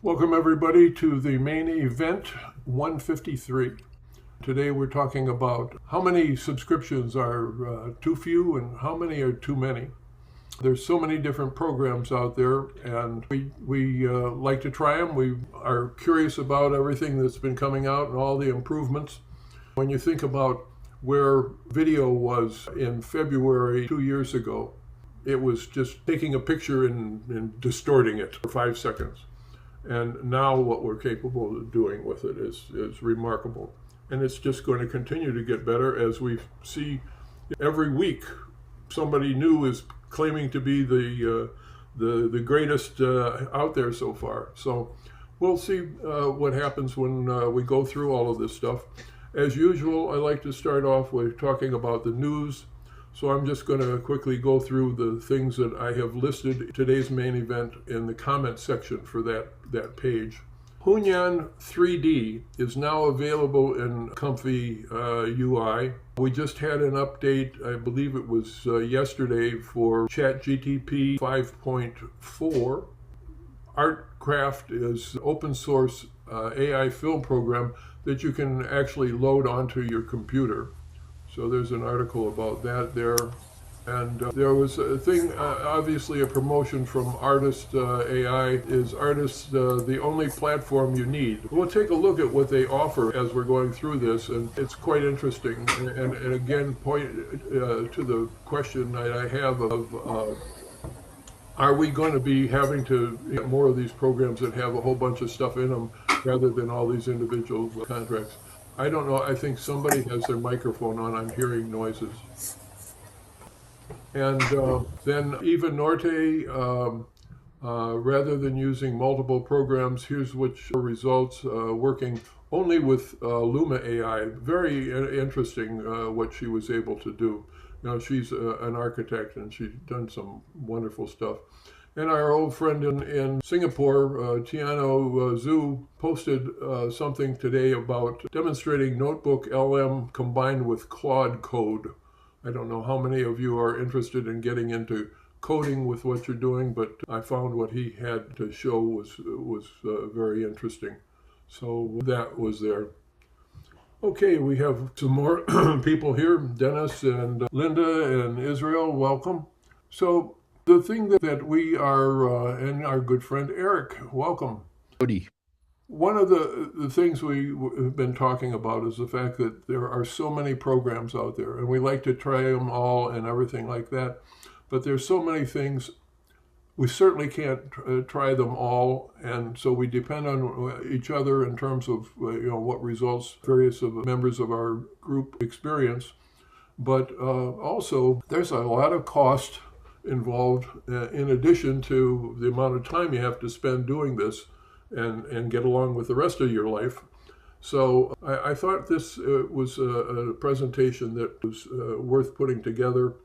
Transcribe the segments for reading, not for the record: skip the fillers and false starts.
Welcome everybody to the main event 153. Today we're talking about how many subscriptions are too few and how many are too many. There's so many different programs out there, and we like to try them. We are curious about everything that's been coming out and all the improvements. When you think about where video was in February 2 years ago, it was just taking a picture and distorting it for 5 seconds. And now what we're capable of doing with it is remarkable. And it's just going to continue to get better as we see every week somebody new is claiming to be the greatest out there so far. So we'll see what happens when we go through all of this stuff. As usual, I like to start off with talking about the news. So I'm just going to quickly go through the things that I have listed today's main event in the comment section for that page. Hunyan 3D is now available in Comfy UI. We just had an update, I believe it was yesterday, for ChatGPT 5.4. Artcraft is open source AI film program that you can actually load onto your computer. So there's an article about that there. And there was a thing, obviously a promotion from Artist AI. Is Artist the only platform you need? We'll take a look at what they offer as we're going through this, and it's quite interesting. And again, point to the question that I have of are we going to be having to get more of these programs that have a whole bunch of stuff in them rather than all these individual contracts? I don't know. I think somebody has their microphone on. I'm hearing noises. And then Eva Norte, rather than using multiple programs, here's which results working only with Luma AI. Very interesting what she was able to do. Now, she's an architect and she's done some wonderful stuff. And our old friend in Singapore, Tiano Zhu, posted something today about demonstrating Notebook LM combined with Claude Code. I don't know how many of you are interested in getting into coding with what you're doing, but I found what he had to show was very interesting. So that was there. Okay, we have some more people here. Dennis and Linda and Israel, welcome. So the thing that we are, and our good friend Eric, welcome. Howdy. One of the things we have been talking about is the fact that there are so many programs out there, and we like to try them all and everything like that, but there's so many things, we certainly can't try them all, and so we depend on each other in terms of what results various of members of our group experience, but also there's a lot of cost involved in addition to the amount of time you have to spend doing this and get along with the rest of your life. So I thought this was a presentation that was worth putting together.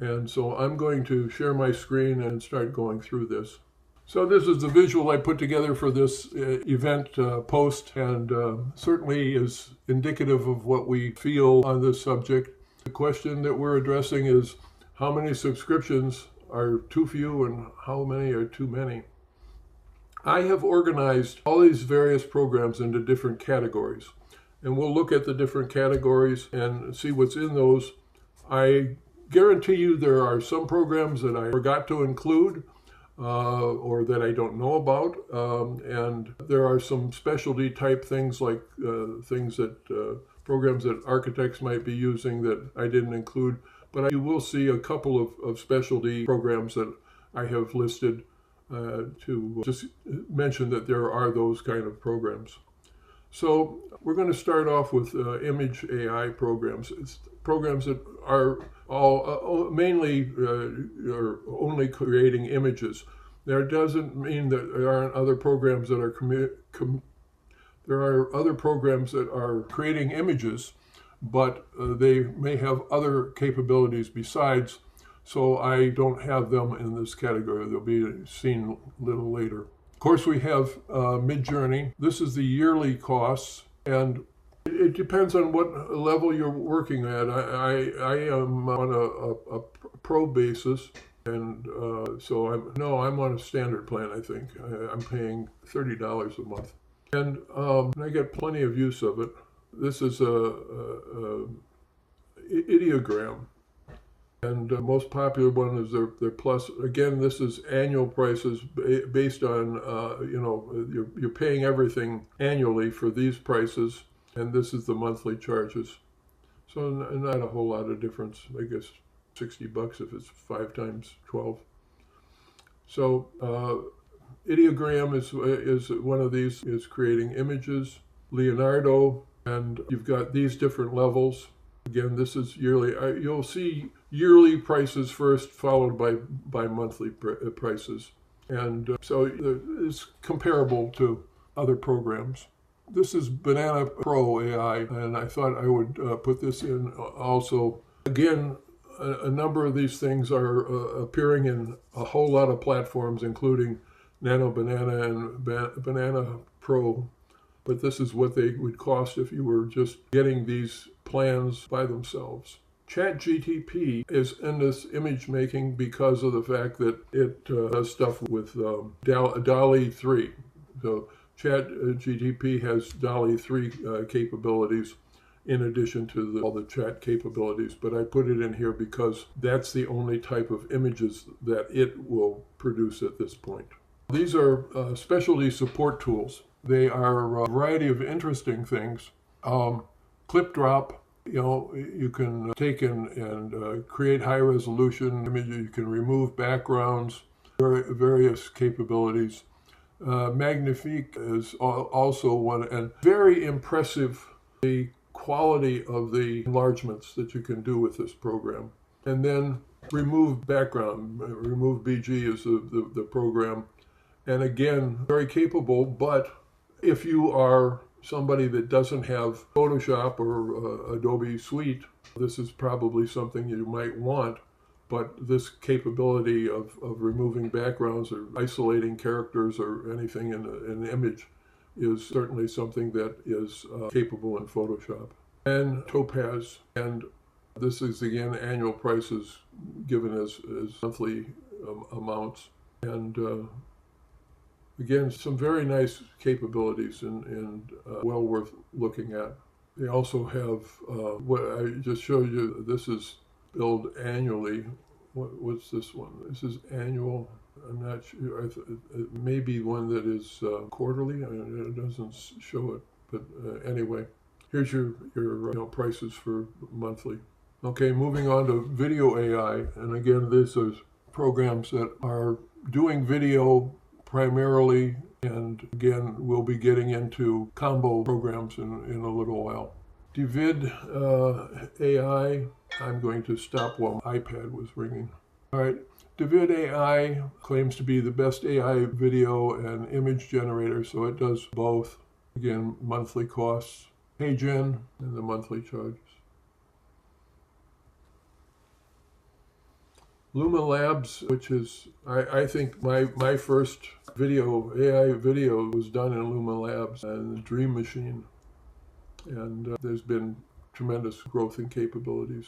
And so I'm going to share my screen and start going through this. So this is the visual I put together for this event post, and certainly is indicative of what we feel on this subject. The question that we're addressing is how many subscriptions are too few and how many are too many? I have organized all these various programs into different categories, and we'll look at the different categories and see what's in those. I guarantee you there are some programs that I forgot to include or that I don't know about, and there are some specialty type things like things that programs that architects might be using that I didn't include, but you will see a couple of specialty programs that I have listed to just mention that there are those kind of programs. So we're going to start off with image AI programs. It's programs that are all mainly or only creating images. That doesn't mean that there aren't other programs that are there are other programs that are creating images, but they may have other capabilities besides. So I don't have them in this category. They'll be seen a little later. Of course, we have Midjourney. This is the yearly costs, and it depends on what level you're working at. I am on a pro basis, And so I'm on a standard plan, I think. I'm paying $30 a month. And I get plenty of use of it. This is a ideogram. And the most popular one is their plus. Again, this is annual prices based on, you're paying everything annually for these prices. And this is the monthly charges. So not a whole lot of difference, I guess. $60 if it's 5 times 12. So ideogram is one of these, is creating images. Leonardo, and you've got these different levels. Again, this is yearly. You'll see yearly prices first, followed by monthly prices. And so it's comparable to other programs. This is Banana Pro AI, and I thought I would put this in also. Again, a number of these things are appearing in a whole lot of platforms, including Nano Banana and Banana Pro. But this is what they would cost if you were just getting these plans by themselves. ChatGTP is in this image making because of the fact that it does stuff with DALL-E 3. So ChatGTP has DALL-E 3 capabilities in addition to all the chat capabilities, but I put it in here because that's the only type of images that it will produce at this point. These are specialty support tools. They are a variety of interesting things. Clip drop, you can take and create high resolution images. You can remove backgrounds, various capabilities. Magnifique is also one, and very impressive the quality of the enlargements that you can do with this program. And then remove background, remove BG is the program. And again, very capable, but if you are somebody that doesn't have Photoshop or Adobe Suite, this is probably something you might want. But this capability of removing backgrounds or isolating characters or anything in an image is certainly something that is capable in Photoshop. And Topaz, and this is again annual prices given as monthly amounts. And again, some very nice capabilities and well worth looking at. They also have what I just showed you. This is billed annually. What's this one? This is annual. I'm not sure. It may be one that is quarterly. It doesn't show it, but anyway, here's your prices for monthly. Okay, moving on to video AI, and again, this is programs that are doing video primarily, and again, we'll be getting into combo programs in a little while. David AI. I'm going to stop while my iPad was ringing. All right. David AI claims to be the best AI video and image generator, so it does both. Again, monthly costs. HeyGen and the monthly charges. Luma Labs, which is, I think my first AI video was done in Luma Labs and the Dream Machine. And there's been tremendous growth in capabilities.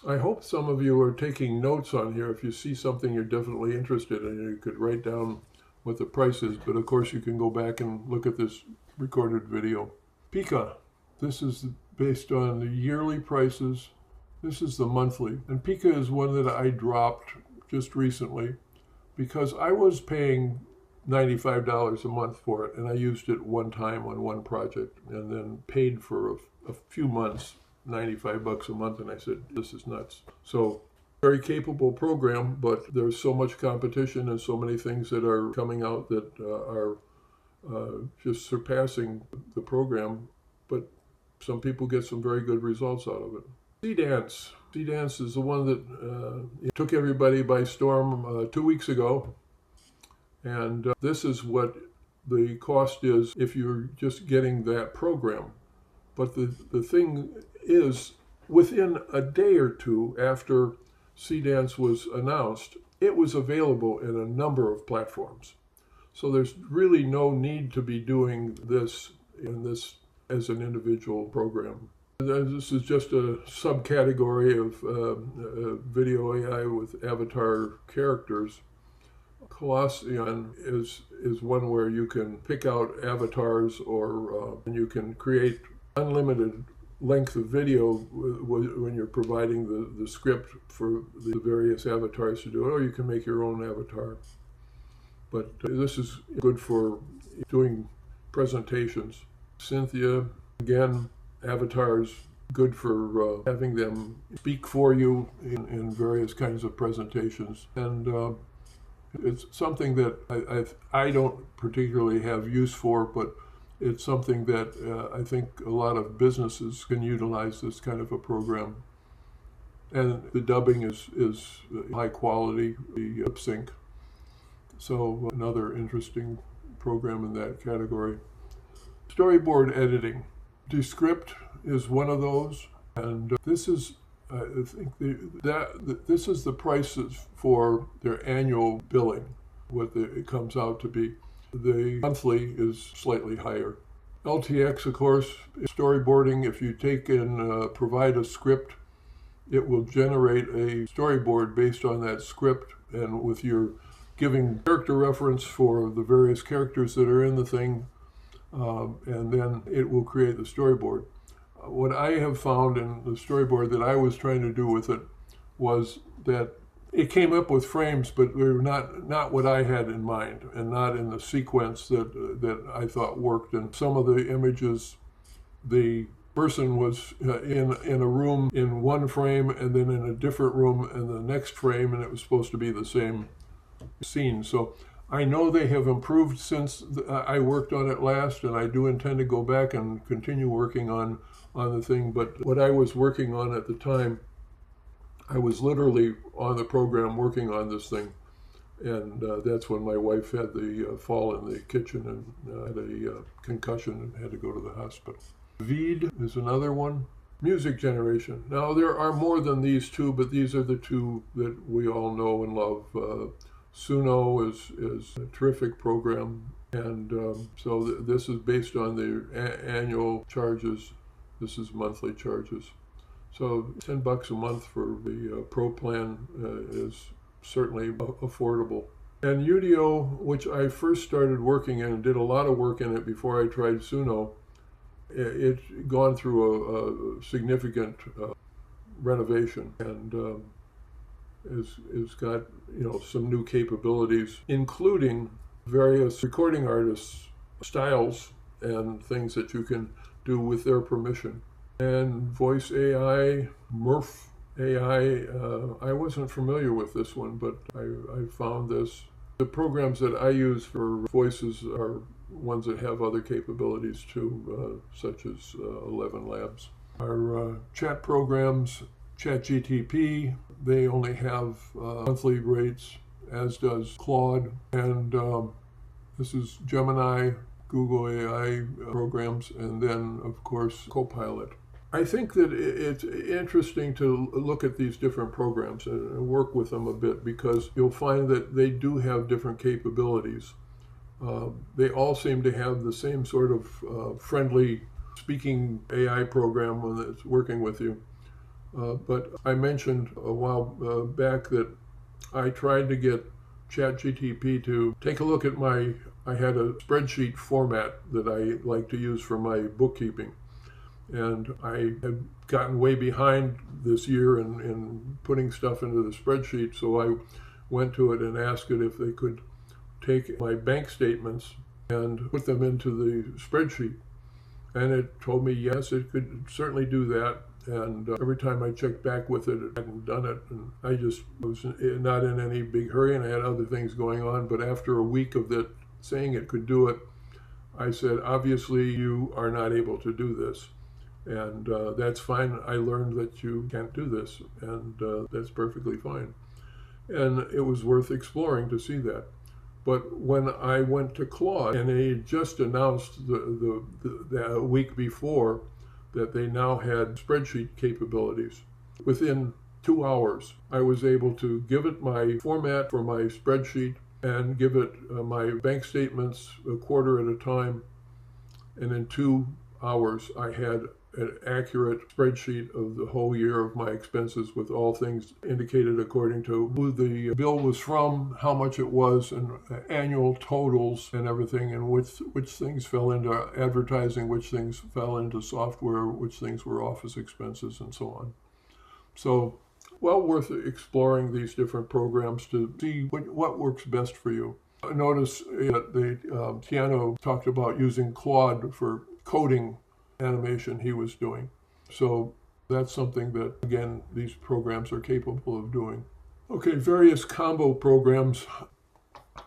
I hope some of you are taking notes on here. If you see something you're definitely interested in, you could write down what the price is. But of course, you can go back and look at this recorded video. Pika. This is based on the yearly prices. This is the monthly. And Pika is one that I dropped just recently because I was paying $95 a month for it, and I used it one time on one project and then paid for a few months $95 a month, and I said, this is nuts. So very capable program, but there's so much competition and so many things that are coming out that are just surpassing the program, but some people get some very good results out of it. C-Dance. C-Dance is the one that took everybody by storm 2 weeks ago, and this is what the cost is if you're just getting that program. But the thing is, within a day or two after C-Dance was announced, it was available in a number of platforms. So there's really no need to be doing this as an individual program. This is just a subcategory of video AI with avatar characters. Colossian is one where you can pick out avatars, or and you can create unlimited length of video when you're providing the script for the various avatars to do it, or you can make your own avatar. But this is good for doing presentations. Cynthia, again, avatars, good for having them speak for you in various kinds of presentations. And it's something that I don't particularly have use for, but it's something that I think a lot of businesses can utilize this kind of a program. And the dubbing is high quality, the lip sync. So another interesting program in that category. Storyboard editing. Descript is one of those, and this is, I think, this is the prices for their annual billing, what it comes out to be. The monthly is slightly higher. LTX, of course, storyboarding. If you take and provide a script, it will generate a storyboard based on that script, and with your giving character reference for the various characters that are in the thing, and then it will create the storyboard. What I have found in the storyboard that I was trying to do with it was that it came up with frames, but they were not what I had in mind, and not in the sequence that I thought worked. And some of the images, the person was in a room in one frame, and then in a different room in the next frame, and it was supposed to be the same scene. So I know they have improved since I worked on it last, and I do intend to go back and continue working on the thing. But what I was working on at the time, I was literally on the program working on this thing, and that's when my wife had the fall in the kitchen and had a concussion and had to go to the hospital. Veed is another one. Music generation. Now there are more than these two, but these are the two that we all know and love. Suno is a terrific program, and so this is based on the annual charges. This is monthly charges. So $10 a month for the pro plan is certainly affordable. And Udio, which I first started working in and did a lot of work in it before I tried Suno, it's gone through a significant renovation, and it's got some new capabilities, including various recording artists' styles and things that you can do with their permission. And voice AI, Murph AI, I wasn't familiar with this one, but I found this. The programs that I use for voices are ones that have other capabilities too, such as 11 Labs. Our chat programs, ChatGTP, they only have monthly rates, as does Claude, and this is Gemini, Google AI programs, and then, of course, Copilot. I think that it's interesting to look at these different programs and work with them a bit, because you'll find that they do have different capabilities. They all seem to have the same sort of friendly speaking AI program when it's working with you. But I mentioned a while back that I tried to get ChatGTP to take a look at I had a spreadsheet format that I like to use for my bookkeeping. And I had gotten way behind this year in putting stuff into the spreadsheet, so I went to it and asked it if they could take my bank statements and put them into the spreadsheet. And it told me, yes, it could certainly do that. And every time I checked back with it, it hadn't done it. And I just was not in any big hurry, and I had other things going on. But after a week of it saying it could do it, I said, obviously you are not able to do this. And that's fine. I learned that you can't do this, and that's perfectly fine. And it was worth exploring to see that. But when I went to Claude, and they just announced the week before that they now had spreadsheet capabilities, within 2 hours, I was able to give it my format for my spreadsheet and give it my bank statements a quarter at a time. And in 2 hours, I had an accurate spreadsheet of the whole year of my expenses with all things indicated according to who the bill was from, how much it was, and annual totals and everything, and which things fell into advertising, which things fell into software, which things were office expenses, and so on. So, well worth exploring these different programs to see what works best for you. Notice that Tiano talked about using Claude for coding animation he was doing. So that's something that, again, these programs are capable of doing. Okay, various combo programs.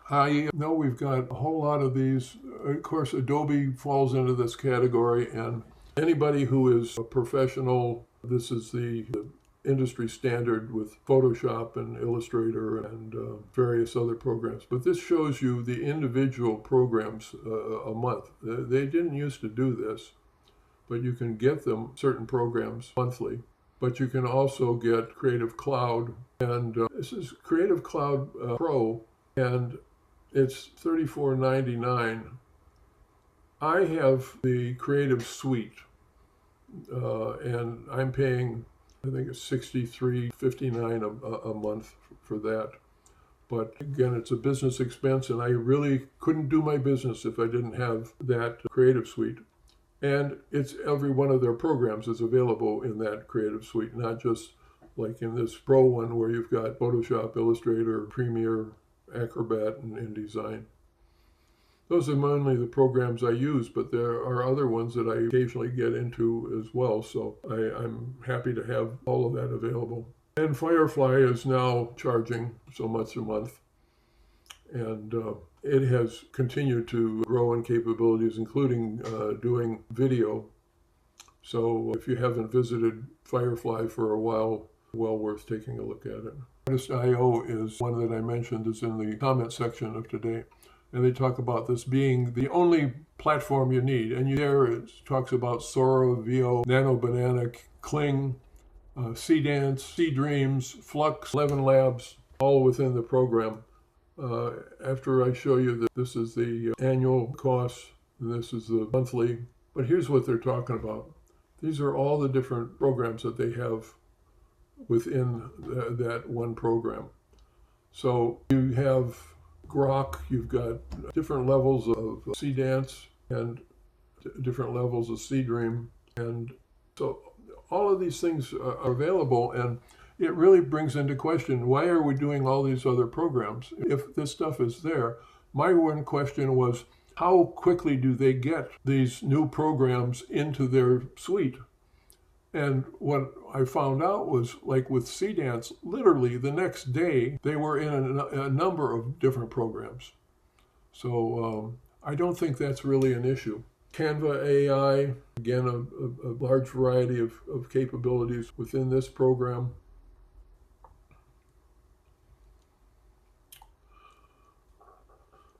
I know we've got a whole lot of these. Of course, Adobe falls into this category, and anybody who is a professional, this is the industry standard with Photoshop and Illustrator and various other programs. But this shows you the individual programs a month. They didn't used to do this, but you can get them, certain programs, monthly. But you can also get Creative Cloud, and this is Creative Cloud Pro, and it's $34.99. I have the Creative Suite, and I'm paying, I think it's $63.59 a month for that. But again, it's a business expense, and I really couldn't do my business if I didn't have that Creative Suite. And it's every one of their programs is available in that Creative Suite, not just like in this Pro one where you've got Photoshop, Illustrator, Premiere, Acrobat, and InDesign. Those are mainly the programs I use, but there are other ones that I occasionally get into as well, so I'm happy to have all of that available. And Firefly is now charging so much a month, and it has continued to grow in capabilities, including doing video. So if you haven't visited Firefly for a while, well worth taking a look at it. Artist.io is one that I mentioned, is in the comment section of today. And they talk about this being the only platform you need. And there it talks about Sora, Veo, Nano Banana, Kling, Cdance, Cdreams, Flux, 11 Labs, all within the program. After I show you that this is the annual cost, and this is the monthly. But here's what they're talking about. These are all the different programs that they have within that one program. So you have Grok, you've got different levels of Cdance and different levels of Cdream. And so all of these things are available, and it really brings into question, why are we doing all these other programs if this stuff is there? My one question was, how quickly do they get these new programs into their suite? And what I found out was, like with Cdance, literally the next day, they were in a number of different programs. So I don't think that's really an issue. Canva AI, again, a large variety of capabilities within this program.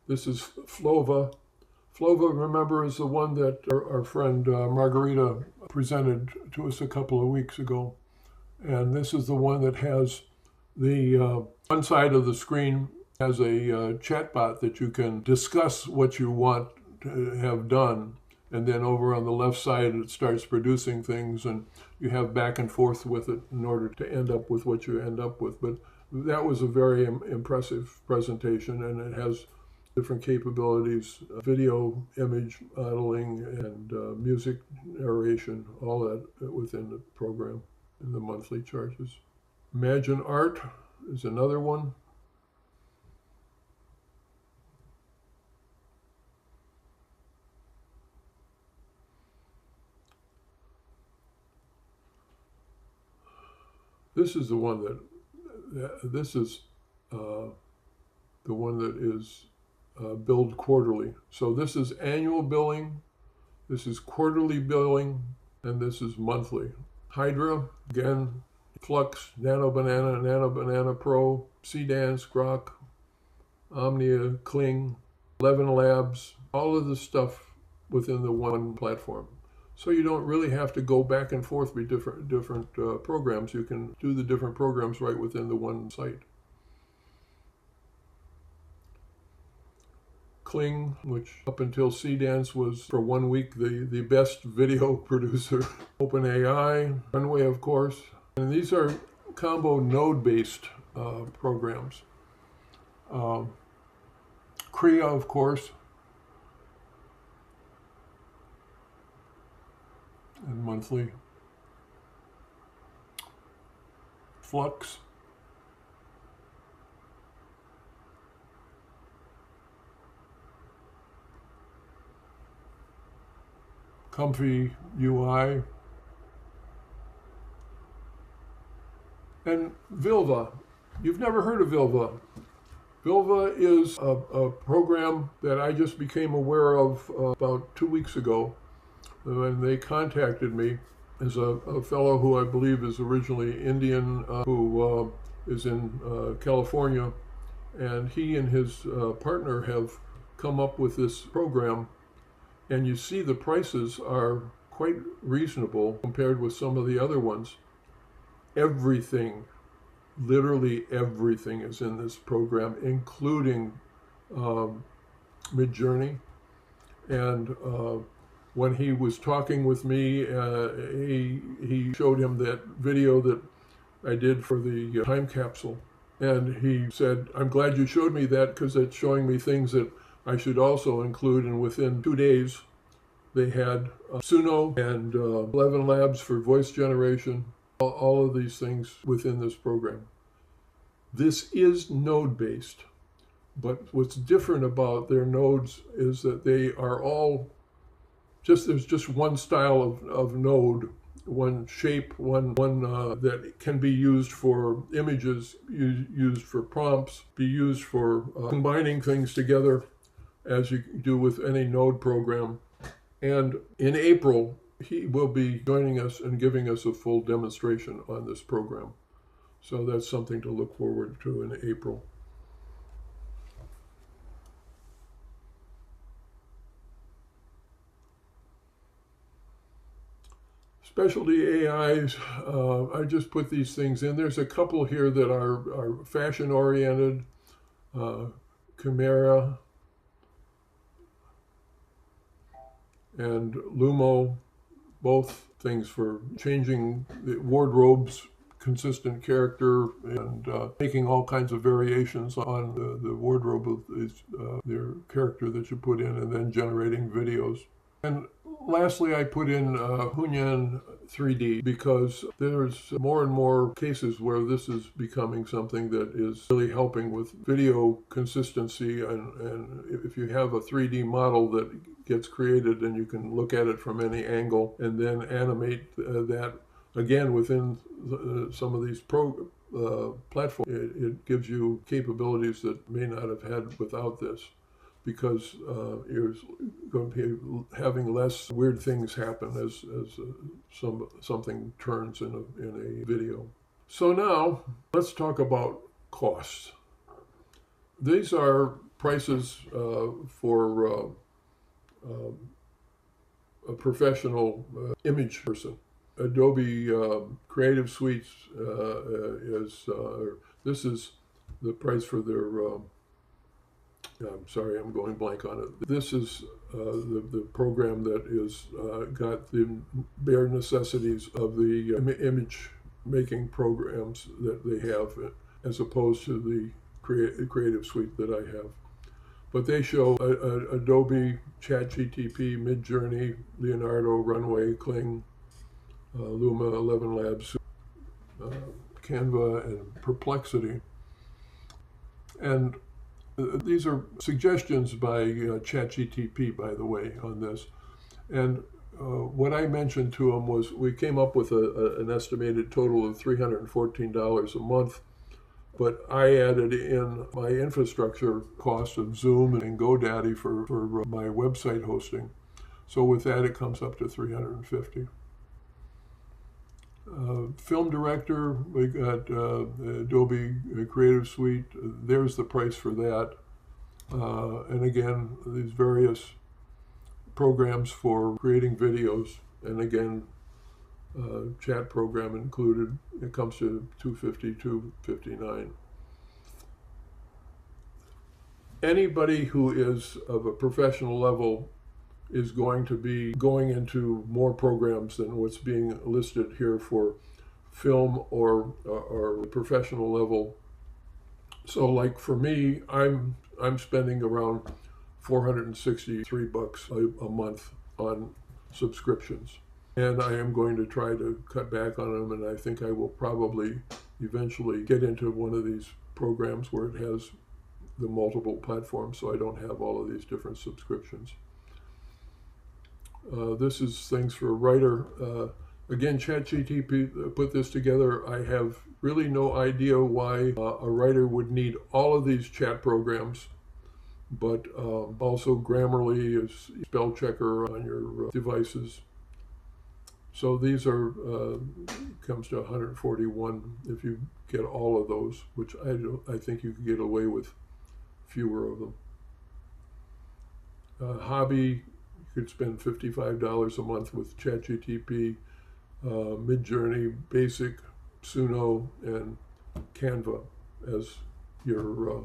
This is Flova. Flova, remember, is the one that our friend Margarita presented to us a couple of weeks ago. And this is the one that has the one side of the screen has a chatbot that you can discuss what you want to have done. And then over on the left side, it starts producing things, and you have back and forth with it in order to end up with what you end up with. But that was a very impressive presentation, and it has different capabilities, video, image modeling, and music narration, all that within the program in the monthly charges. Imagine Art is another one. This is the one this is the one that is billed quarterly. So this is annual billing, this is quarterly billing, and this is monthly. Hydra, again, Flux, Nano Banana Pro, Cdance, Grok, Omnia, Kling, 11 Labs, all of the stuff within the one platform. So you don't really have to go back and forth between different programs. You can do the different programs right within the one site. Kling, which up until Cdance was for 1 week the best video producer. OpenAI, Runway, of course. And these are combo node-based programs. Kriya, of course. And monthly. Flux. Comfy UI, and Vilva. You've never heard of Vilva. Vilva is a program that I just became aware of about 2 weeks ago when they contacted me. As a fellow who I believe is originally Indian, who is in California, and he and his partner have come up with this program. And you see the prices are quite reasonable compared with some of the other ones. Everything, literally everything is in this program, including Midjourney. And when he was talking with me, he showed him that video that I did for the time capsule. And he said, "I'm glad you showed me that because it's showing me things that I should also include." And within 2 days, they had Suno and 11 Labs for voice generation, all of these things within this program. This is node-based, but what's different about their nodes is that they are all there's just one style of node, one shape, one that can be used for images, used for prompts, be used for combining things together, as you do with any node program. And in April, he will be joining us and giving us a full demonstration on this program. So that's something to look forward to in April. Specialty AIs, I just put these things in. There's a couple here that are fashion-oriented. Chimera and Lumo, both things for changing the wardrobe's consistent character and making all kinds of variations on the wardrobe of their character that you put in, and then generating videos. And lastly, I put in Hunyuan 3D because there's more and more cases where this is becoming something that is really helping with video consistency. And if you have a 3D model that gets created and you can look at it from any angle and then animate that again within some of these platforms, it gives you capabilities that may not have had without this, because you're going to be having less weird things happen as something turns in a video. So now let's talk about costs. These are prices for a professional image person. Adobe Creative Suite this is the price for their I'm sorry, I'm going blank on it. This is the program that is got the bare necessities of the image making programs that they have, as opposed to the Creative Suite that I have. But they show Adobe, ChatGTP, Midjourney, Leonardo, Runway, Kling, Luma, 11 Labs, Canva, and Perplexity. And these are suggestions by ChatGTP, by the way, on this. And what I mentioned to them was we came up with an estimated total of $314 a month, but I added in my infrastructure cost of Zoom and GoDaddy for my website hosting. So with that, it comes up to $350. Film director, we got Adobe Creative Suite. There's the price for that. And again, these various programs for creating videos. And again, chat program included. It comes to $250, $259. Anybody who is of a professional level is going to be going into more programs than what's being listed here for film or professional level. So, like for me, I'm spending around $463 a month on subscriptions, and I am going to try to cut back on them. And I think I will probably eventually get into one of these programs where it has the multiple platforms, so I don't have all of these different subscriptions. This is things for a writer. Again, ChatGPT put this together. I have really no idea why a writer would need all of these chat programs, but also Grammarly is spell checker on your devices. So these are comes to 141 if you get all of those, which I think you could get away with fewer of them. Hobby, you could spend $55 a month with ChatGPT, Midjourney, Basic, Suno, and Canva as your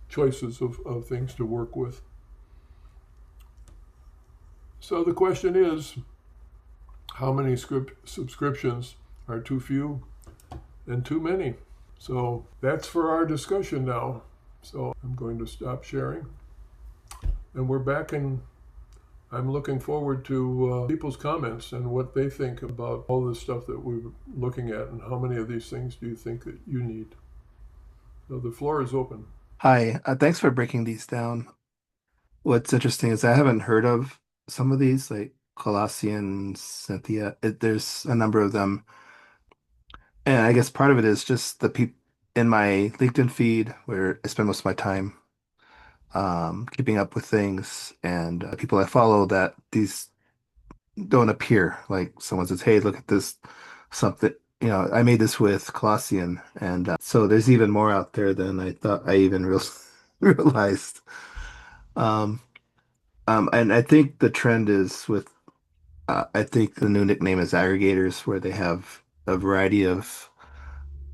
choices of things to work with. So the question is, how many subscriptions are too few and too many? So that's for our discussion now. So I'm going to stop sharing. And we're back, and I'm looking forward to people's comments and what they think about all this stuff that we're looking at, and how many of these things do you think that you need. So the floor is open. Hi, thanks for breaking these down. What's interesting is I haven't heard of some of these, like Colossian, Cynthia. There's a number of them, and I guess part of it is just the people in my LinkedIn feed where I spend most of my time keeping up with things, and people I follow that these don't appear. Like someone says, "Hey, look at this something." I made this with Colossian, and so there's even more out there than I thought I even realized. Um, and I think the trend is with, I think the new nickname is aggregators, where they have a variety of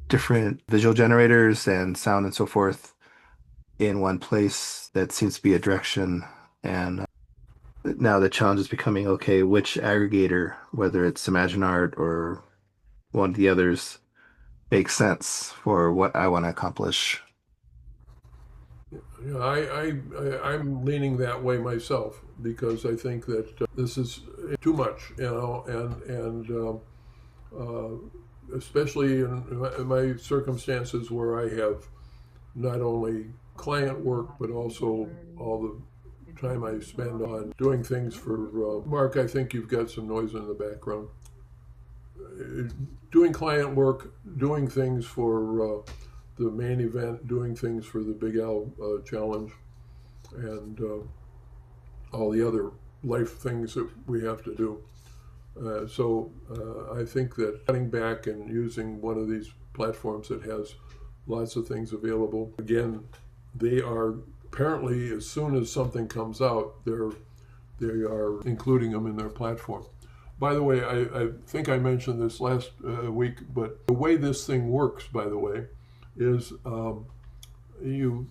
different visual generators and sound and so forth in one place. That seems to be a direction. And now the challenge is becoming, okay, which aggregator, whether it's Imagine Art or one of the others, makes sense for what I want to accomplish. You know, I'm leaning that way myself, because I think that this is too much, especially in my circumstances where I have not only client work but also all the time I spend on doing things for Mark. I think you've got some noise in the background. Doing client work, doing things for the main event, doing things for the Big Al Challenge, and all the other life things that we have to do. I think that cutting back and using one of these platforms that has lots of things available. Again, they are apparently, as soon as something comes out, they are including them in their platform. By the way, I think I mentioned this last week, but the way this thing works, by the way, is you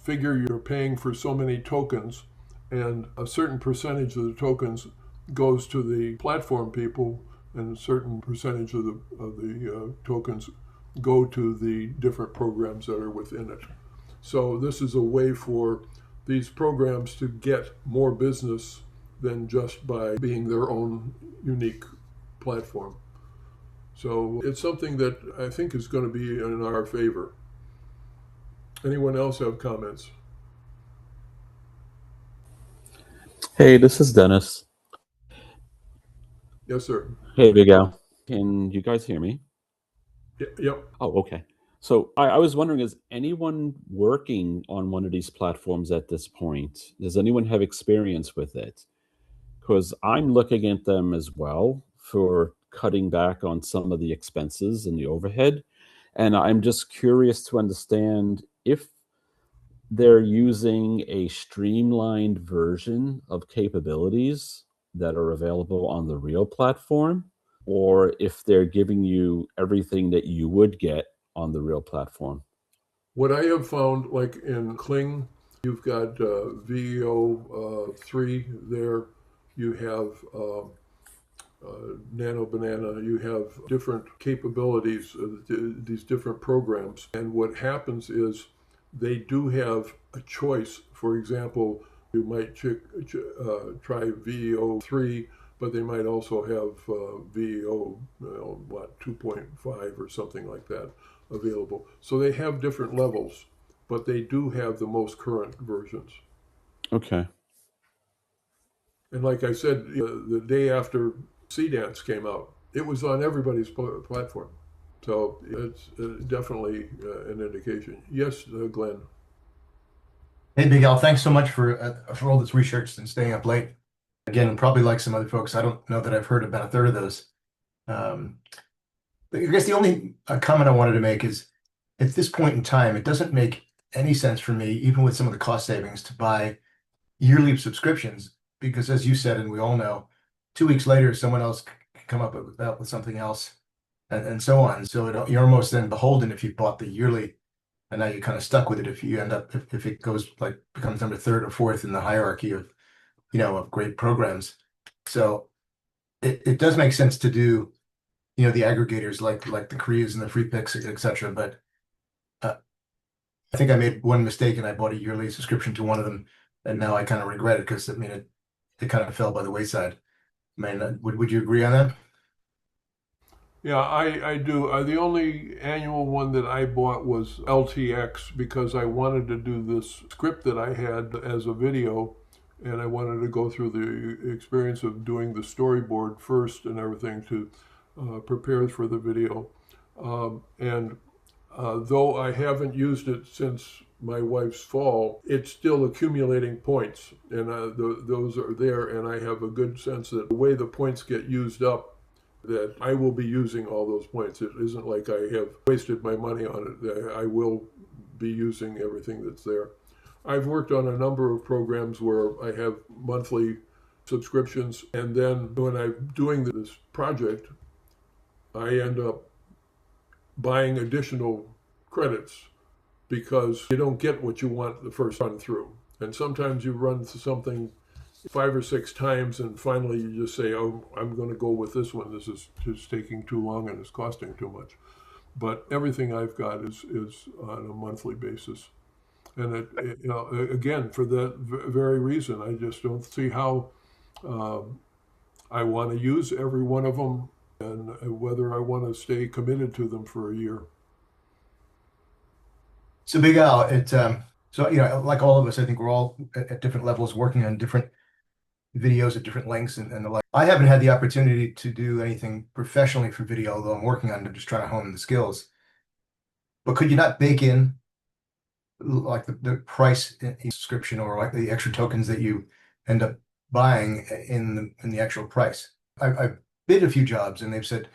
figure you're paying for so many tokens, and a certain percentage of the tokens goes to the platform people, and a certain percentage of the tokens go to the different programs that are within it. So this is a way for these programs to get more business than just by being their own unique platform. So it's something that I think is going to be in our favor. Anyone else have comments? Hey, this is Dennis. Yes, sir. Hey, Big Al. Can you guys hear me? Yep. Oh, okay. So I was wondering, is anyone working on one of these platforms at this point? Does anyone have experience with it? Because I'm looking at them as well for cutting back on some of the expenses and the overhead. And I'm just curious to understand if they're using a streamlined version of capabilities that are available on the real platform, or if they're giving you everything that you would get on the real platform. What I have found, like in Kling, You've got VEO 3 there. You have Nano Banana. You have different capabilities, these different programs. And what happens is they do have a choice. For example, you might try VEO 3, but they might also have VEO 2.5 or something like that available. So they have different levels, but they do have the most current versions. Okay. And like I said, the day after Dance came out, it was on everybody's platform. So it's definitely an indication. Yes, Glenn. Hey, Big Al, thanks so much for all this research and staying up late. Again, probably like some other folks, I don't know that I've heard about a third of those. I guess the only comment I wanted to make is, at this point in time, it doesn't make any sense for me, even with some of the cost savings, to buy yearly subscriptions, because as you said, and we all know, 2 weeks later, someone else can come up with something else, and so on. So you're almost then beholden if you bought the yearly, and now you're kind of stuck with it if you end up, if it goes like becomes number third or fourth in the hierarchy of, of great programs. So it does make sense to do, the aggregators like the Koreas and the Free Picks, etc. But I think I made one mistake and I bought a yearly subscription to one of them, and now I kind of regret it because it kind of fell by the wayside. I mean, would you agree on that? Yeah, I do. The only annual one that I bought was LTX because I wanted to do this script that I had as a video, and I wanted to go through the experience of doing the storyboard first and everything to prepare for the video. And though I haven't used it since my wife's fall, it's still accumulating points, and those are there, and I have a good sense that the way the points get used up, that I will be using all those points. It isn't like I have wasted my money on it. I will be using everything that's there. I've worked on a number of programs where I have monthly subscriptions, and then when I'm doing this project, I end up buying additional credits because you don't get what you want the first run through. And sometimes you run something 5 or 6 times, and finally you just say, "Oh, I'm going to go with this one. This is just taking too long and it's costing too much." But everything I've got is on a monthly basis, and again, for that very reason, I just don't see how I want to use every one of them, and whether I want to stay committed to them for a year. So Big Al, like all of us, I think we're all at different levels working on different videos at different lengths and the like. I haven't had the opportunity to do anything professionally for video, although I'm working on it, just trying to hone the skills. But could you not bake in like the price subscription, or like the extra tokens that you end up buying in the actual price? I've bid a few jobs and they've said,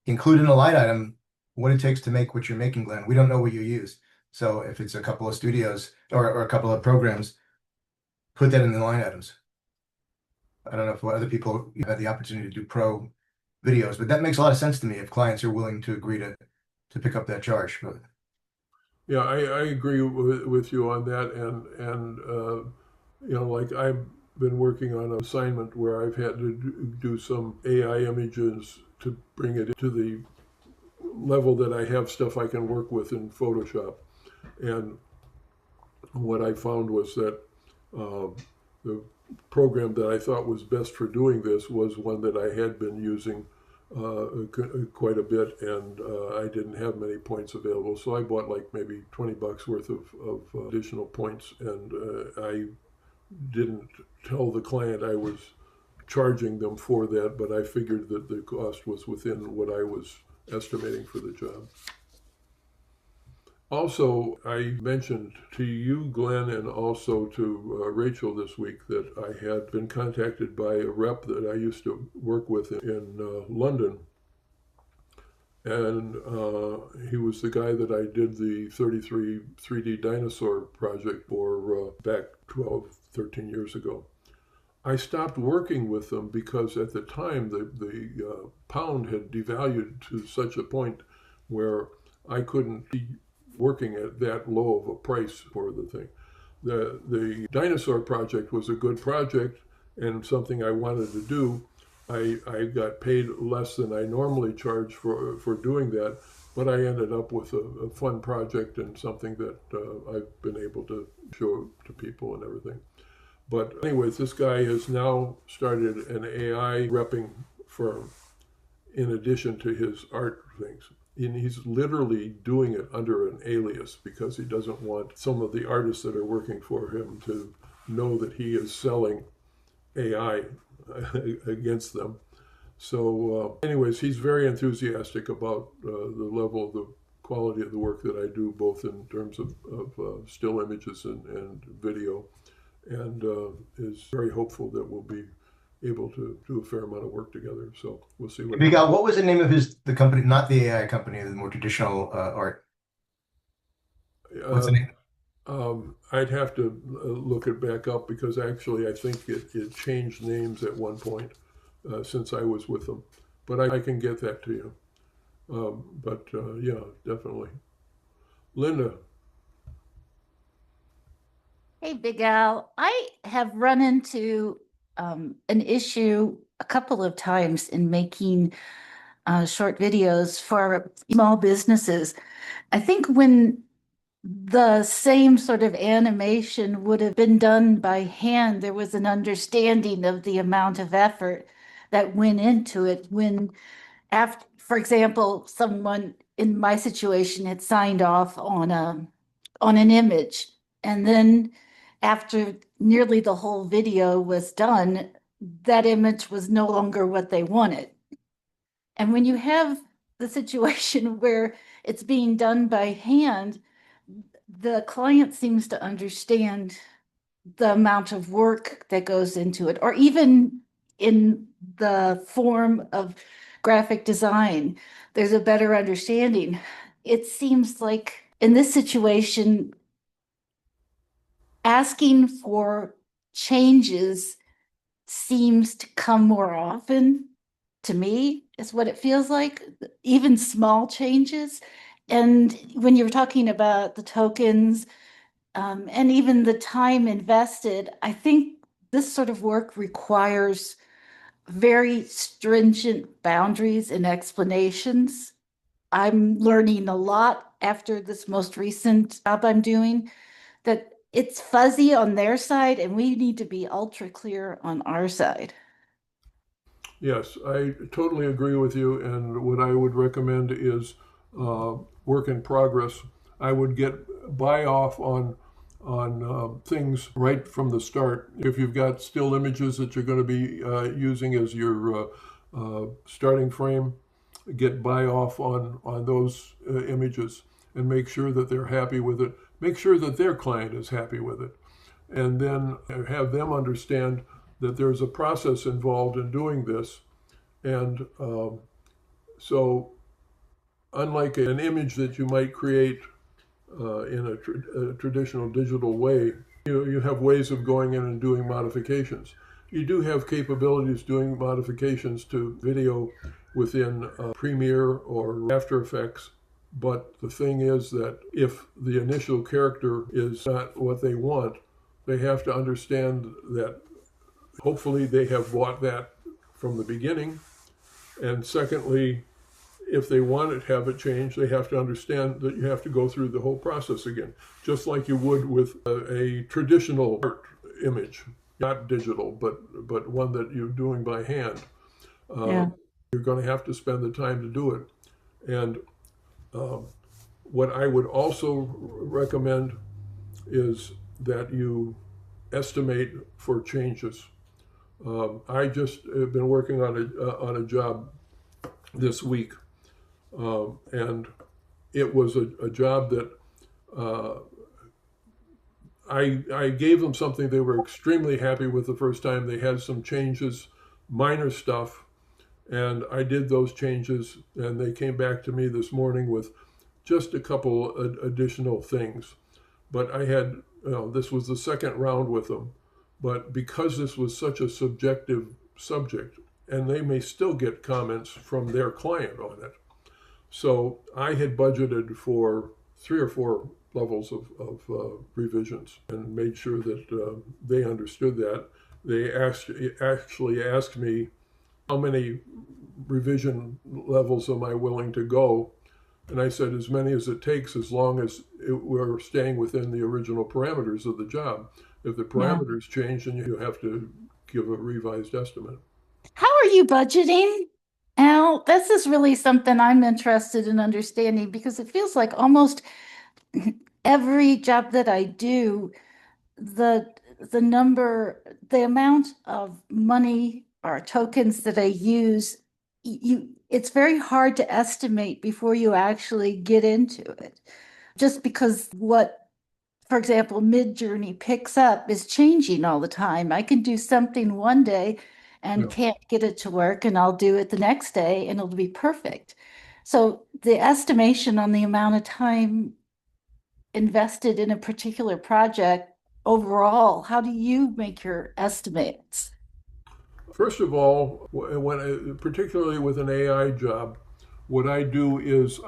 include in a line item what it takes to make what you're making, Glenn. We don't know what you use. So if it's a couple of studios or a couple of programs, put that in the line items. I don't know if other people have had the opportunity to do pro videos, but that makes a lot of sense to me if clients are willing to agree to pick up that charge. But yeah, I agree with you on that, and like I've been working on an assignment where I've had to do some AI images to bring it to the level that I have stuff I can work with in Photoshop. And what I found was that the program that I thought was best for doing this was one that I had been using quite a bit, and I didn't have many points available. So I bought like maybe $20 worth of additional points, and I didn't tell the client I was charging them for that, but I figured that the cost was within what I was estimating for the job. Also, I mentioned to you, Glenn, and also to Rachel this week that I had been contacted by a rep that I used to work with in London. And he was the guy that I did the 33 3D dinosaur project for back 12, 13 years ago. I stopped working with them because at the time the pound had devalued to such a point where I couldn't be working at that low of a price for the thing. the dinosaur project was a good project and something I wanted to do. I got paid less than I normally charge for doing that, but I ended up with a fun project and something that I've been able to show to people and everything. But anyways, this guy has now started an AI repping firm in addition to his art things. And he's literally doing it under an alias because he doesn't want some of the artists that are working for him to know that he is selling AI against them. So anyways, he's very enthusiastic about the level of the quality of the work that I do, both in terms of still images and video, and is very hopeful that we'll be able to do a fair amount of work together. So we'll see what Miguel, what was the name of the company, not the AI company, the more traditional art? What's the name? I'd have to look it back up because actually I think it changed names at one point since I was with them. But I can get that to you. Yeah, definitely. Linda. Hey, Big Al. I have run into an issue a couple of times in making short videos for small businesses. I think when the same sort of animation would have been done by hand, there was an understanding of the amount of effort that went into it. When, after, for example, someone in my situation had signed off on an image, and then after nearly the whole video was done, that image was no longer what they wanted. And when you have the situation where it's being done by hand, the client seems to understand the amount of work that goes into it, or even in the form of graphic design, there's a better understanding. It seems like in this situation, asking for changes seems to come more often, to me, is what it feels like, even small changes. And when you're talking about the tokens, and even the time invested, I think this sort of work requires very stringent boundaries and explanations. I'm learning a lot after this most recent job I'm doing, that it's fuzzy on their side and we need to be ultra clear on our side. Yes, I totally agree with you. And what I would recommend is work in progress. I would get buy off on things right from the start. If you've got still images that you're going to be using as your starting frame, get buy off on those images and make sure that they're happy with it. Make sure that their client is happy with it. And then have them understand that there's a process involved in doing this. And so unlike an image that you might create in a traditional digital way, you have ways of going in and doing modifications. You do have capabilities doing modifications to video within Premiere or After Effects, but the thing is that if the initial character is not what they want, they have to understand that hopefully they have bought that from the beginning. And secondly, if they want to have it changed, they have to understand that you have to go through the whole process again, just like you would with a traditional art image, not digital, but one that you're doing by hand. Yeah. You're going to have to spend the time to do it. And what I would also recommend is that you estimate for changes. I just have been working on a job this week, and it was a job that I gave them something they were extremely happy with the first time. They had some changes, minor stuff, and I did those changes, and they came back to me this morning with just a couple additional things. But I had, this was the second round with them. But because this was such a subjective subject, and they may still get comments from their client on it. So I had budgeted for 3 or 4 levels of revisions, and made sure that they understood that. They actually asked me, how many revision levels am I willing to go? And I said, as many as it takes, as long as we're staying within the original parameters of the job. If the parameters change, then you have to give a revised estimate. How are you budgeting? Al, this is really something I'm interested in understanding, because it feels like almost every job that I do, the the amount of money or tokens that I use, it's very hard to estimate before you actually get into it. Just because what, for example, Midjourney picks up is changing all the time. I can do something one day and can't get it to work, and I'll do it the next day and it'll be perfect. So the estimation on the amount of time invested in a particular project overall, how do you make your estimates? First of all, particularly with an AI job, what I do is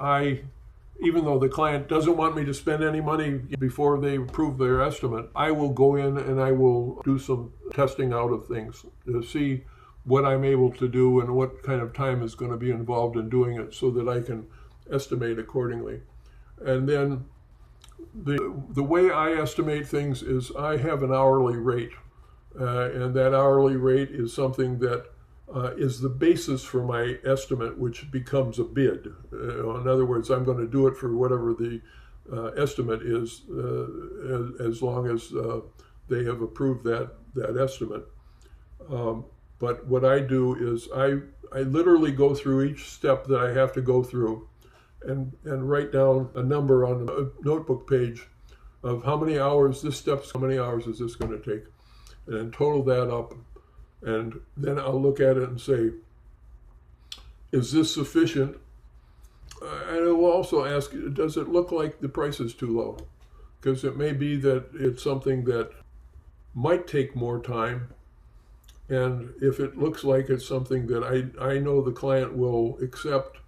even though the client doesn't want me to spend any money before they approve their estimate, I will go in and I will do some testing out of things to see what I'm able to do and what kind of time is going to be involved in doing it, so that I can estimate accordingly. And then the way I estimate things is I have an hourly rate, and that hourly rate is something that is the basis for my estimate, which becomes a bid. In other words, I'm going to do it for whatever the estimate is, as long as they have approved that estimate. But what I do is I literally go through each step that I have to go through, and write down a number on a notebook page of how many hours how many hours is this going to take, and then total that up. And then I'll look at it and say, is this sufficient? And I will also ask, does it look like the price is too low? Because it may be that it's something that might take more time. And if it looks like it's something that I know the client will accept,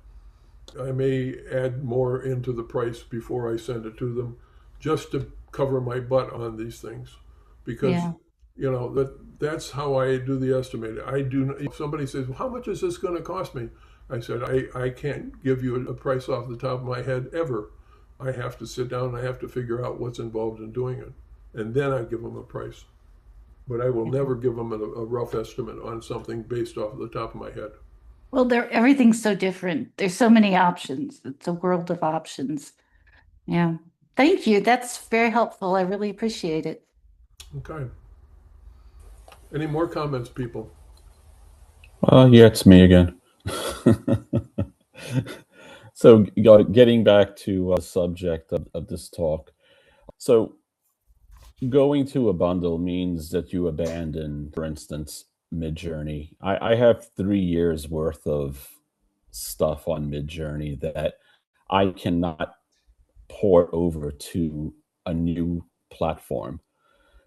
I may add more into the price before I send it to them, just to cover my butt on these things. Because that's how I do the estimate. If somebody says, well, how much is this going to cost me? I said, I can't give you a price off the top of my head ever. I have to sit down and I have to figure out what's involved in doing it. And then I give them a price. But I will never give them a rough estimate on something based off the top of my head. Well, everything's so different. There's so many options. It's a world of options. Yeah. Thank you. That's very helpful. I really appreciate it. Okay. Any more comments, people? Yeah, it's me again. So getting back to the subject of this talk. So going to a bundle means that you abandon, for instance, Midjourney. I have 3 years worth of stuff on Midjourney that I cannot port over to a new platform.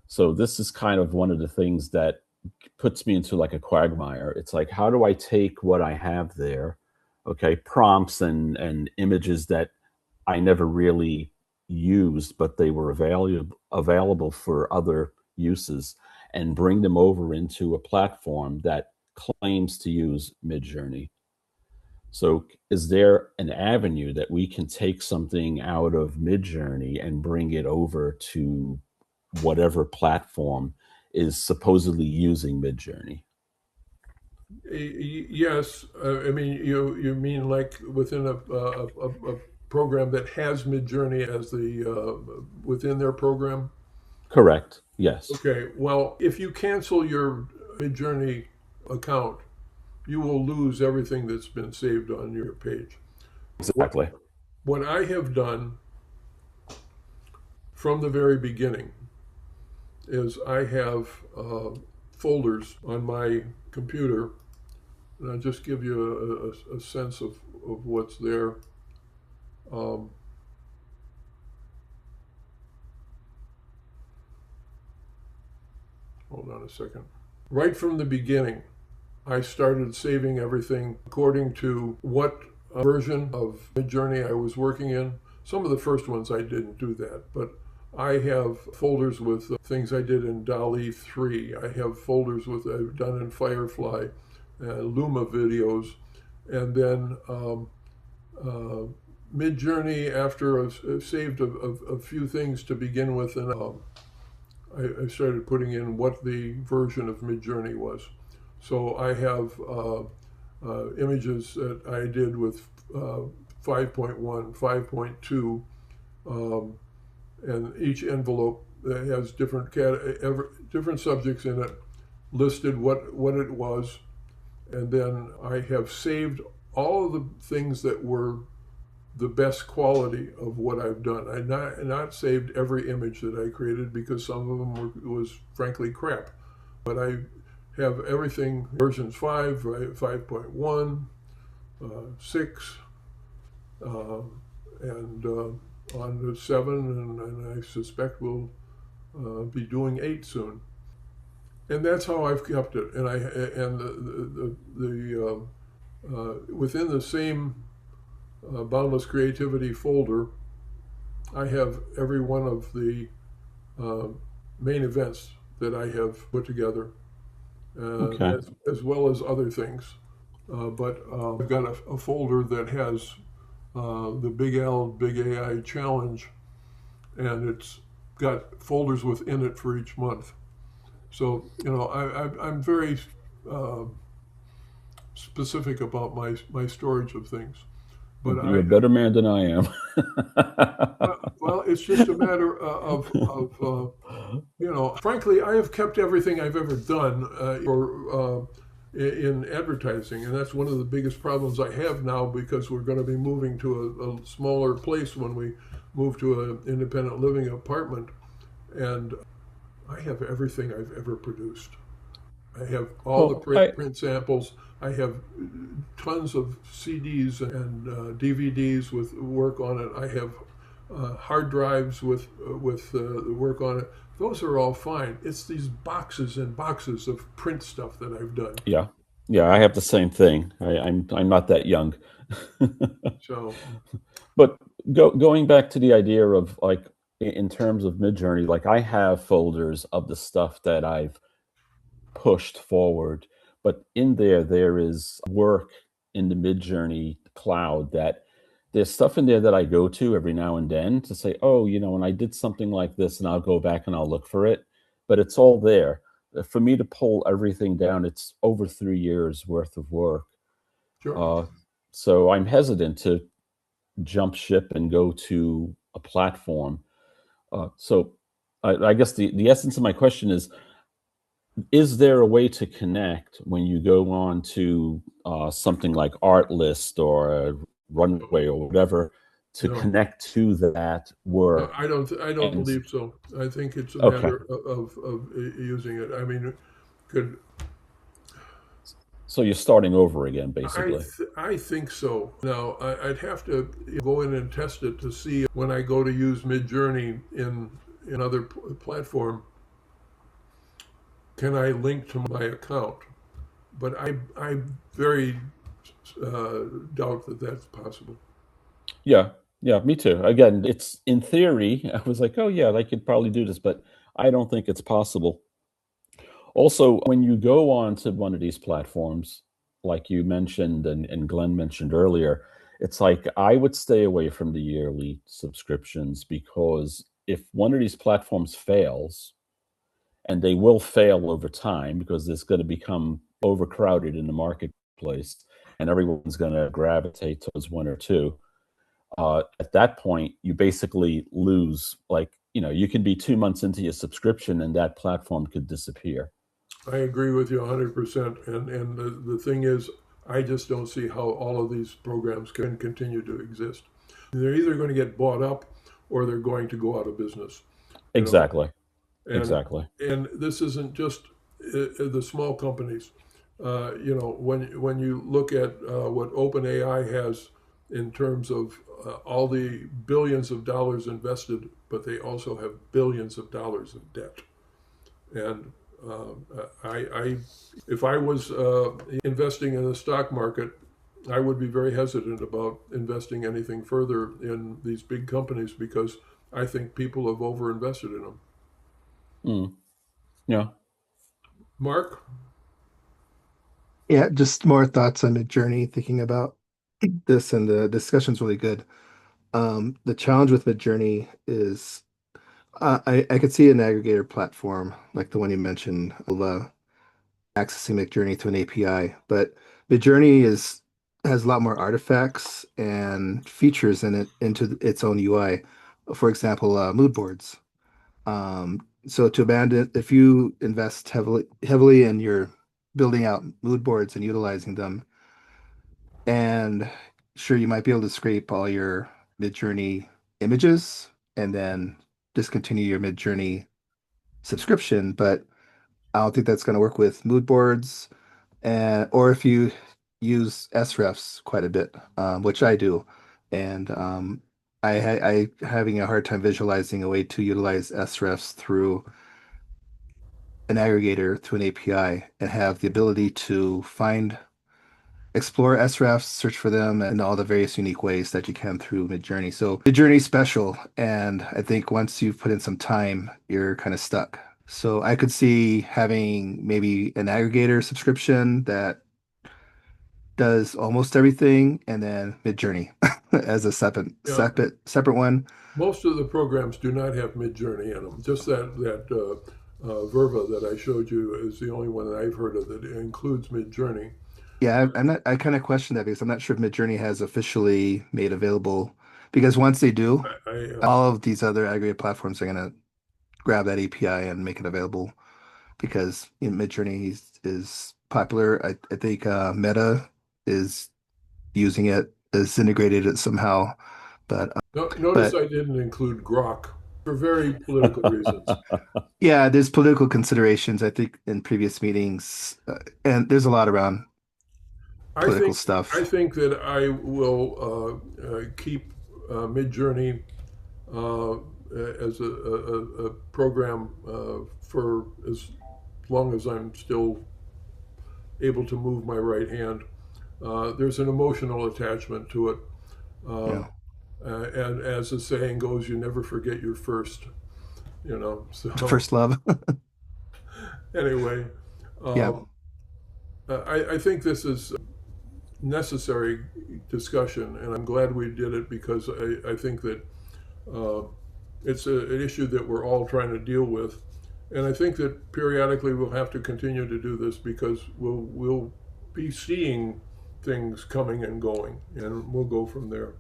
So this is kind of one of the things that puts me into like a quagmire. It's like, how do I take what I have there, okay, prompts and images that I never really used, but they were available for other uses, and bring them over into a platform that claims to use Midjourney. So is there an avenue that we can take something out of Midjourney and bring it over to whatever platform is supposedly using Midjourney? Yes. I mean, you mean like within a program that has Midjourney as within their program? Correct. Yes. Okay. Well, if you cancel your Midjourney account, you will lose everything that's been saved on your page. Exactly. What I have done from the very beginning is I have folders on my computer, and I'll just give you a sense of what's there. Hold on a second. Right from the beginning, I started saving everything according to what version of Midjourney I was working in. Some of the first ones I didn't do that, but I have folders with things I did in DALL-E 3. I have folders with I've done in Firefly, Luma videos, and then Midjourney. After I've saved a few things to begin with, and I started putting in what the version of Midjourney was. So I have images that I did with 5.1, 5.2, and each envelope has different subjects in it, listed what it was, and then I have saved all of the things that were the best quality of what I've done. I not saved every image that I created because some of them was frankly crap, but I have everything versions 5, 5.1, 6, and on to 7, and I suspect we'll be doing 8 soon. And that's how I've kept it. And within the same Boundless Creativity folder, I have every one of the main events that I have put together, as well as other things. But I've got a folder that has the Big L Big AI Challenge, and it's got folders within it for each month. So, I'm very specific about my storage of things. But you're a better man than I am. Well, it's just a matter of frankly, I have kept everything I've ever done in advertising, and that's one of the biggest problems I have now, because we're going to be moving to a smaller place when we move to an independent living apartment, and I have everything I've ever produced. I have all the print samples. I have tons of CDs and DVDs with work on it. I have hard drives with the work on it. Those are all fine. It's these boxes and boxes of print stuff that I've done. Yeah, I have the same thing. I'm not that young. So, but going back to the idea of, like, in terms of Midjourney, like, I have folders of the stuff that I've pushed forward, but in there is work in the Midjourney cloud that there's stuff in there that I go to every now and then to say, oh, when I did something like this, and I'll go back and I'll look for it, but it's all there. For me to pull everything down, it's over 3 years worth of work. sure. So I'm hesitant to jump ship and go to a platform. So I guess the essence of my question is there a way to connect when you go on to something like Artlist or Runway or whatever to connect to that work? I don't believe so. I think it's a matter of using it. I mean, so you're starting over again, basically. I think so. Now, I'd have to go in and test it to see when I go to use Midjourney in another platform, can I link to my account? But I very doubt that that's possible. Yeah, me too. Again, it's in theory. I was like, oh yeah, I could probably do this, but I don't think it's possible. Also, when you go on to one of these platforms, like you mentioned and Glenn mentioned earlier, it's like I would stay away from the yearly subscriptions, because if one of these platforms fails, and they will fail over time because it's going to become overcrowded in the marketplace and everyone's going to gravitate towards one or two. At that point, you basically lose, like, you can be 2 months into your subscription and that platform could disappear. I agree with you 100%. And the thing is, I just don't see how all of these programs can continue to exist. They're either going to get bought up or they're going to go out of business. Exactly. Exactly. And this isn't just the small companies. When you look at what OpenAI has in terms of all the billions of dollars invested, but they also have billions of dollars of debt. And if I was investing in the stock market, I would be very hesitant about investing anything further in these big companies because I think people have overinvested in them. Yeah. Mark? Yeah, just more thoughts on Midjourney, thinking about this, and the discussion's really good. The challenge with Midjourney is I could see an aggregator platform like the one you mentioned, accessing Midjourney to an API, but Midjourney has a lot more artifacts and features in it into its own UI. For example, mood boards. So to abandon, if you invest heavily in your building out mood boards and utilizing them, and sure, you might be able to scrape all your Midjourney images and then discontinue your Midjourney subscription, but I don't think that's going to work with mood boards, and or if you use srefs quite a bit, which I do, and I having a hard time visualizing a way to utilize srefs through an aggregator through an API and have the ability to explore srefs, search for them, and all the various unique ways that you can through Midjourney. So Midjourney's special, and I think once you've put in some time, you're kind of stuck. So I could see having maybe an aggregator subscription that does almost everything, and then Midjourney as a Yeah. separate one. Most of the programs do not have Midjourney in them. Just that Verva that I showed you is the only one that I've heard of that includes Midjourney. Yeah, I'm not. I kind of question that because I'm not sure if Midjourney has officially made available. Because once they do, all of these other aggregate platforms are gonna grab that API and make it available because Midjourney is popular. I think Meta is using it, is integrated it somehow. But Notice I didn't include Grok for very political reasons. Yeah, there's political considerations, I think, in previous meetings, and there's a lot around political stuff. I think that I will keep Midjourney as a program for as long as I'm still able to move my right hand. There's an emotional attachment to it. Yeah. And as the saying goes, you never forget your first, so First love. anyway, Yeah. I think this is necessary discussion, and I'm glad we did it because I think that it's an issue that we're all trying to deal with, and I think that periodically we'll have to continue to do this because we'll be seeing things coming and going, and we'll go from there.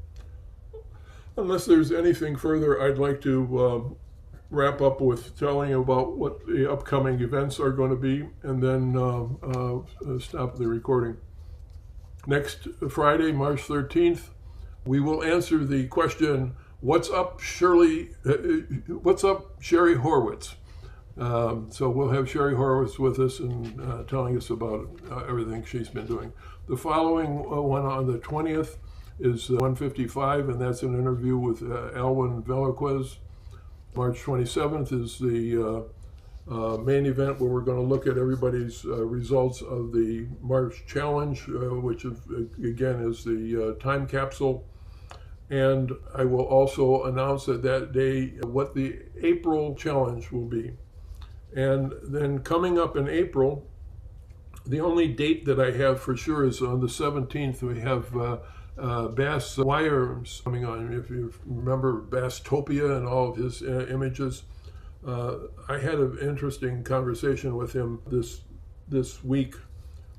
Unless there's anything further, I'd like to wrap up with telling you about what the upcoming events are going to be, and then stop the recording. Next Friday, March 13th, we will answer the question, what's up, Sherry Horowitz? So we'll have Sherry Horowitz with us and telling us about everything she's been doing. The following one on the 20th is 155, and that's an interview with Alwyn Velasquez. March 27th is the main event where we're going to look at everybody's results of the March Challenge, which again is the time capsule. And I will also announce that day what the April Challenge will be. And then coming up in April, the only date that I have for sure is on the 17th. We have Bass Wires coming on. If you remember Basstopia and all of his images, I had an interesting conversation with him this week,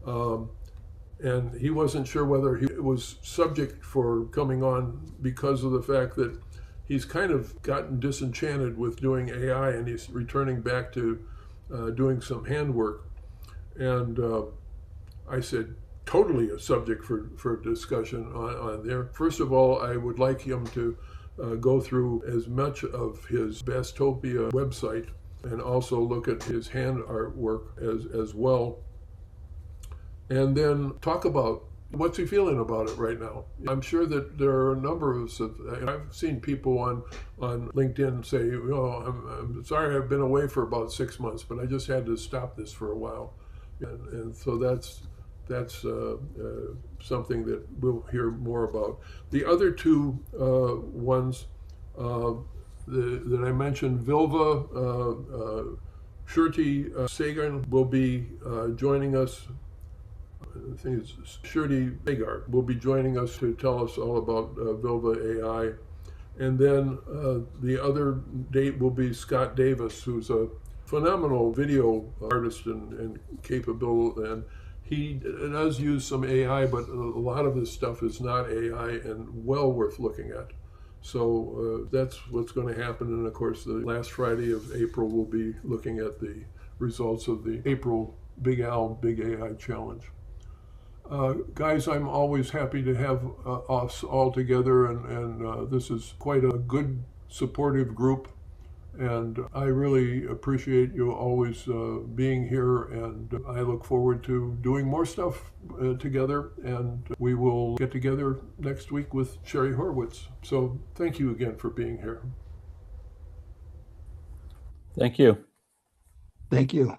and he wasn't sure whether he was subject for coming on because of the fact that he's kind of gotten disenchanted with doing AI, and he's returning back to doing some handwork. And I said, totally a subject for discussion on there. First of all, I would like him to go through as much of his Basstopia website and also look at his hand artwork as well. And then talk about what's he feeling about it right now. I'm sure that there are a number of us, I've seen people on LinkedIn say, I'm sorry I've been away for about 6 months, but I just had to stop this for a while. And so that's something that we'll hear more about. The other two ones that I mentioned, Vilva Shurti Sagan will be joining us. I think it's Shurti Sagar will be joining us to tell us all about Vilva AI. And then the other date will be Scott Davis, who's a phenomenal video artist and capable, and he does use some AI, but a lot of his stuff is not AI and well worth looking at. So that's what's going to happen. And of course, the last Friday of April, we'll be looking at the results of the April Big Al Big AI Challenge. Guys, I'm always happy to have us all together, and this is quite a good, supportive group. And I really appreciate you always being here, and I look forward to doing more stuff together. And we will get together next week with Sherry Horwitz. So thank you again for being here. Thank you. Thank you.